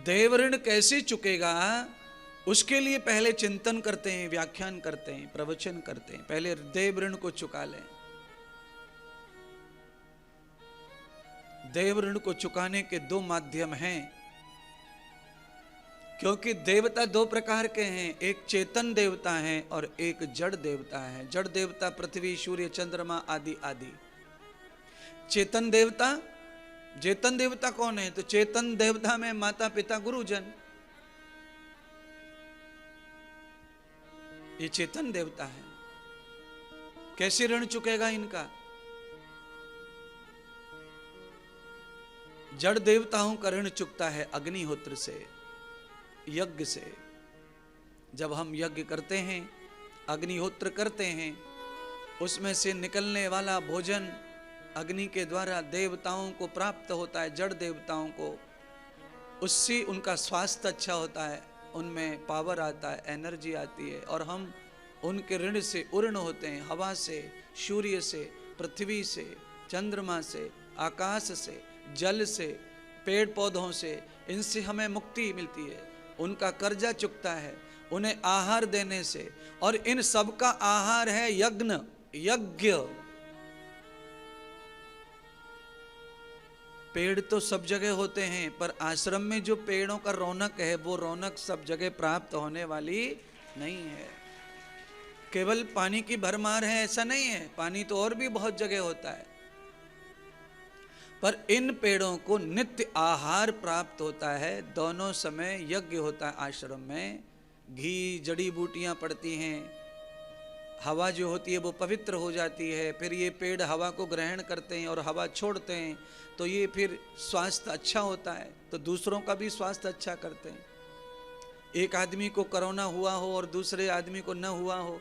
देव ऋण कैसे चुकेगा, उसके लिए पहले चिंतन करते हैं, व्याख्यान करते हैं, प्रवचन करते हैं। पहले देव ऋण को चुका लें। देव ऋण को चुकाने के दो माध्यम हैं, क्योंकि देवता दो प्रकार के हैं, एक चेतन देवता है और एक जड़ देवता है। जड़ देवता पृथ्वी, सूर्य, चंद्रमा आदि आदि। चेतन देवता कौन है? तो चेतन देवता में माता पिता गुरुजन, ये चेतन देवता है। कैसे ऋण चुकेगा इनका? जड़ देवताओं का ऋण चुकता है अग्निहोत्र से, यज्ञ से। जब हम यज्ञ करते हैं, अग्निहोत्र करते हैं, उसमें से निकलने वाला भोजन अग्नि के द्वारा देवताओं को प्राप्त होता है, जड़ देवताओं को। उससे उनका स्वास्थ्य अच्छा होता है, उनमें पावर आता है, एनर्जी आती है, और हम उनके ऋण से उर्ण होते हैं। हवा से, सूर्य से, पृथ्वी से, चंद्रमा से, आकाश से, जल से, पेड़ पौधों से, इनसे हमें मुक्ति मिलती है। उनका कर्जा चुकता है उन्हें आहार देने से, और इन सब का आहार है यज्ञ। पेड़ तो सब जगह होते हैं, पर आश्रम में जो पेड़ों का रौनक है, वो रौनक सब जगह प्राप्त होने वाली नहीं है। केवल पानी की भरमार है ऐसा नहीं है, पानी तो और भी बहुत जगह होता है, पर इन पेड़ों को नित्य आहार प्राप्त होता है। दोनों समय यज्ञ होता है आश्रम में। घी, जड़ी बूटियां पड़ती हैं, हवा जो होती है वो पवित्र हो जाती है। फिर ये पेड़ हवा को ग्रहण करते हैं और हवा छोड़ते हैं, तो ये फिर स्वास्थ्य अच्छा होता है, तो दूसरों का भी स्वास्थ्य अच्छा करते हैं। एक आदमी को कोरोना हुआ हो और दूसरे आदमी को न हुआ हो,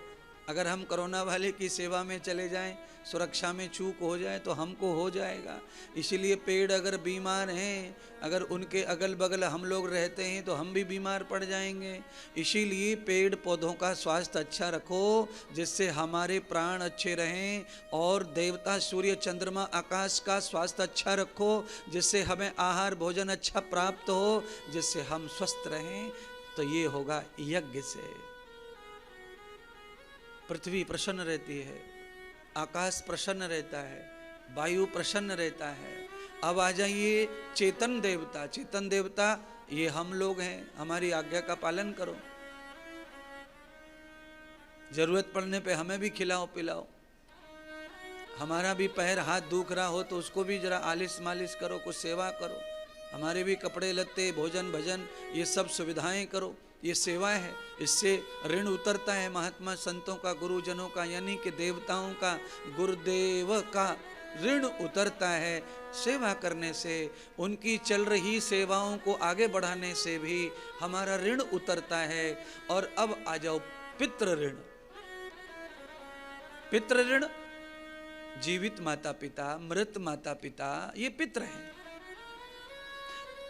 अगर हम कोरोना वाले की सेवा में चले जाएं, सुरक्षा में चूक हो जाए तो हमको हो जाएगा। इसीलिए पेड़ अगर बीमार हैं, अगर उनके अगल बगल हम लोग रहते हैं तो हम भी बीमार पड़ जाएंगे। इसीलिए पेड़ पौधों का स्वास्थ्य अच्छा रखो, जिससे हमारे प्राण अच्छे रहें, और देवता सूर्य चंद्रमा आकाश का स्वास्थ्य अच्छा रखो, जिससे हमें आहार भोजन अच्छा प्राप्त हो, जिससे हम स्वस्थ रहें। तो ये होगा यज्ञ से। पृथ्वी प्रसन्न रहती है, आकाश प्रसन्न रहता है, वायु प्रसन्न रहता है। अब आ जाइए चेतन देवता। चेतन देवता ये हम लोग हैं, हमारी आज्ञा का पालन करो। जरूरत पड़ने पे हमें भी खिलाओ पिलाओ। हमारा भी पैर हाथ दुख रहा हो तो उसको भी जरा आलिश मालिश करो, कुछ सेवा करो। हमारे भी कपड़े लत्ते, भोजन भजन, ये सब सुविधाएं करो। ये सेवा है, इससे ऋण उतरता है महात्मा संतों का, गुरुजनों का, यानी कि देवताओं का, गुरुदेव का ऋण उतरता है। सेवा करने से, उनकी चल रही सेवाओं को आगे बढ़ाने से भी हमारा ऋण उतरता है। और अब आ जाओ पितृ ऋण। पितृ ऋण, जीवित माता पिता, मृत माता पिता, ये पितृ हैं।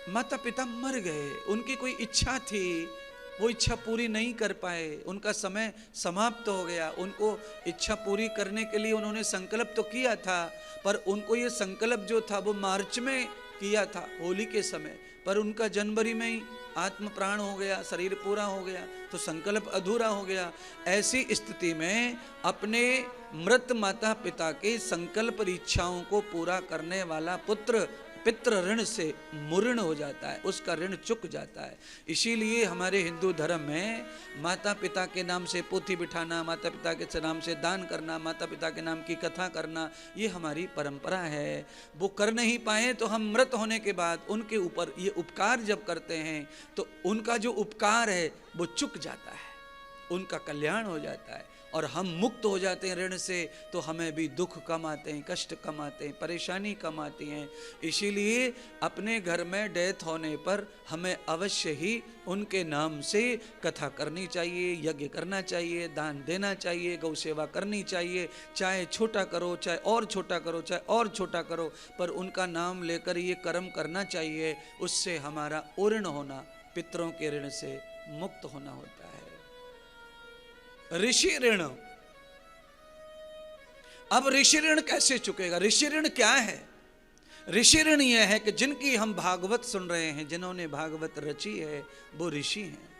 माता पिता मर गए, उनकी कोई इच्छा थी, वो इच्छा पूरी नहीं कर पाए, उनका समय समाप्त हो गया। उनको इच्छा पूरी करने के लिए उन्होंने संकल्प तो किया था, पर उनको ये संकल्प जो था वो मार्च में किया था, होली के समय, पर उनका जनवरी में ही आत्म प्राण हो गया, शरीर पूरा हो गया, तो संकल्प अधूरा हो गया। ऐसी स्थिति में अपने मृत माता पिता के संकल्प इच्छाओं को पूरा करने वाला पुत्र पितृ ऋण से मुऋण हो जाता है, उसका ऋण चुक जाता है। इसीलिए हमारे हिंदू धर्म में माता पिता के नाम से पोथी बिठाना, माता पिता के नाम से दान करना, माता पिता के नाम की कथा करना, ये हमारी परंपरा है। वो कर नहीं पाए तो हम मृत होने के बाद उनके ऊपर ये उपकार जब करते हैं तो उनका जो उपकार है वो चुक जाता है, उनका कल्याण हो जाता है, और हम मुक्त हो जाते हैं ऋण से। तो हमें भी दुख कम आते हैं, कष्ट कम आते हैं, परेशानी कम आती हैं। इसीलिए अपने घर में डेथ होने पर हमें अवश्य ही उनके नाम से कथा करनी चाहिए, यज्ञ करना चाहिए, दान देना चाहिए, गौ सेवा करनी चाहिए। चाहे छोटा करो, चाहे और छोटा करो, चाहे और छोटा करो, पर उनका नाम लेकर ये कर्म करना चाहिए। उससे हमारा ऋण होना, पितरों के ऋण से मुक्त होना होता है। ऋषि ऋण। अब ऋषि ऋण कैसे चुकेगा? ऋषि ऋण क्या है? ऋषि ऋण यह है कि जिनकी हम भागवत सुन रहे हैं, जिन्होंने भागवत रची है, वो ऋषि हैं।